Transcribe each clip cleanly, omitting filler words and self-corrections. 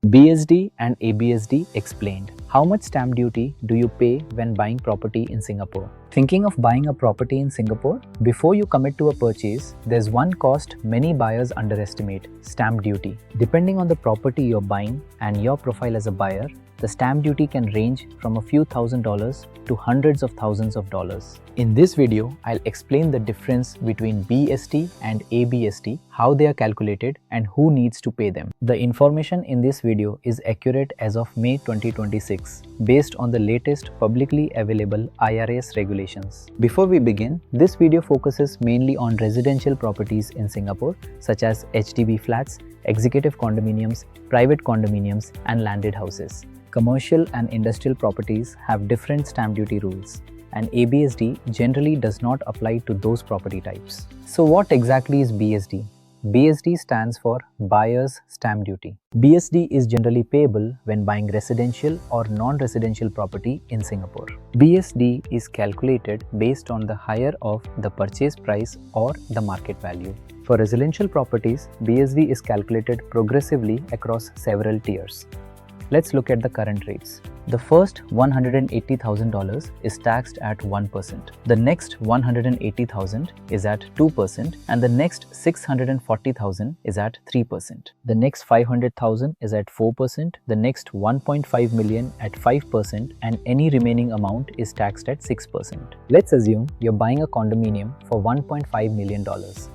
BSD and ABSD explained. How much stamp duty do you pay when buying property in Singapore? Thinking of buying a property in Singapore? Before you commit to a purchase, there's one cost many buyers underestimate: stamp duty. Depending on the property you're buying and your profile as a buyer, the stamp duty can range from a few $1,000s to hundreds of thousands of dollars. In this video, I'll explain the difference between BSD and ABSD, how they are calculated, and who needs to pay them. The information in this video is accurate as of May 2026, based on the latest publicly available IRAS regulations. Before we begin, this video focuses mainly on residential properties in Singapore, such as HDB flats, executive condominiums, private condominiums, and landed houses. Commercial and industrial properties have different stamp duty rules, and ABSD generally does not apply to those property types. So what exactly is BSD? BSD stands for Buyer's Stamp Duty. BSD is generally payable when buying residential or non-residential property in Singapore. BSD is calculated based on the higher of the purchase price or the market value. For residential properties, BSD is calculated progressively across several tiers. Let's look at the current rates. The first $180,000 is taxed at 1%. The next $180,000 is at 2%, and the next $640,000 is at 3%. The next $500,000 is at 4%, the next $1.5 million at 5%, and any remaining amount is taxed at 6%. Let's assume you're buying a condominium for $1.5 million.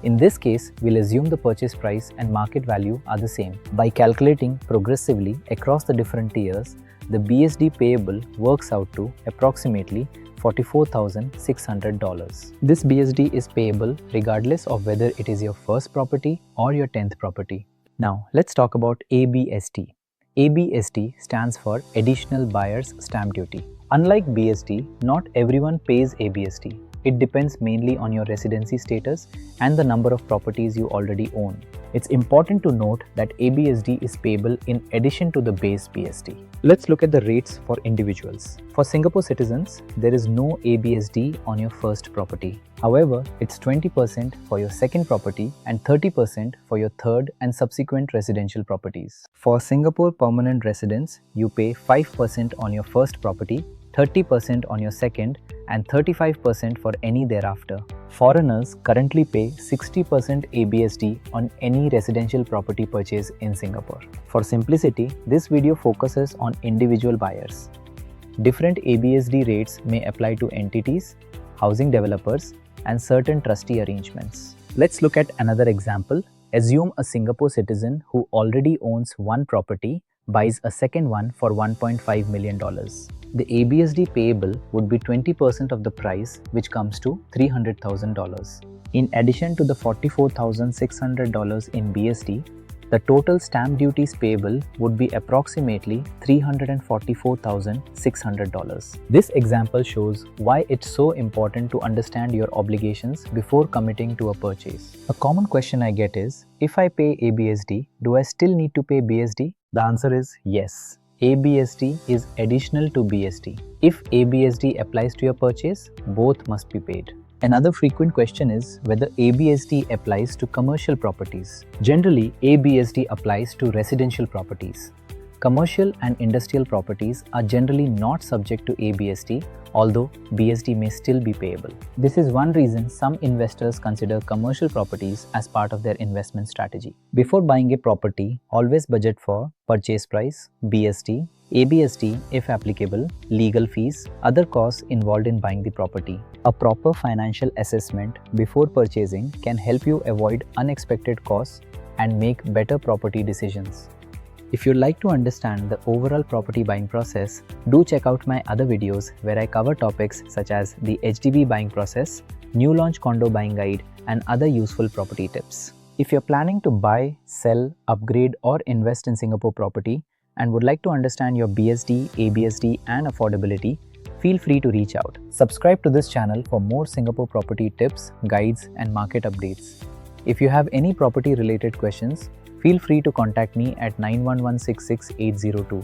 In this case, we'll assume the purchase price and market value are the same. By calculating progressively across the different tiers, the BSD payable works out to approximately $44,600. This BSD is payable regardless of whether it is your first property or your 10th property. Now, let's talk about ABSD. ABSD stands for Additional Buyer's Stamp Duty. Unlike BSD, not everyone pays ABSD. It depends mainly on your residency status and the number of properties you already own. It's important to note that ABSD is payable in addition to the base BSD. Let's look at the rates for individuals. For Singapore citizens, there is no ABSD on your first property. However, it's 20% for your second property and 30% for your third and subsequent residential properties. For Singapore permanent residents, you pay 5% on your first property, 30% on your second, and 35% for any thereafter. Foreigners currently pay 60% ABSD on any residential property purchase in Singapore. For simplicity, this video focuses on individual buyers. Different ABSD rates may apply to entities, housing developers, and certain trustee arrangements. Let's look at another example. Assume a Singapore citizen who already owns one property buys a second one for $1.5 million. The ABSD payable would be 20% of the price, which comes to $300,000. In addition to the $44,600 in BSD, the total stamp duties payable would be approximately $344,600. This example shows why it's so important to understand your obligations before committing to a purchase. A common question I get is, if I pay ABSD, do I still need to pay BSD? The answer is yes. ABSD is additional to BSD. If ABSD applies to your purchase, both must be paid. Another frequent question is whether ABSD applies to commercial properties. Generally, ABSD applies to residential properties. Commercial and industrial properties are generally not subject to ABSD, although BSD may still be payable. This is one reason some investors consider commercial properties as part of their investment strategy. Before buying a property, always budget for purchase price, BSD, ABSD if applicable, legal fees, other costs involved in buying the property. A proper financial assessment before purchasing can help you avoid unexpected costs and make better property decisions. If you'd like to understand the overall property buying process, do check out my other videos where I cover topics such as the HDB buying process, new launch condo buying guide, and other useful property tips. If you're planning to buy, sell, upgrade, or invest in Singapore property and would like to understand your BSD, ABSD, and affordability, feel free to reach out. Subscribe to this channel for more Singapore property tips, guides, and market updates. If you have any property related questions, feel free to contact me at 91166802.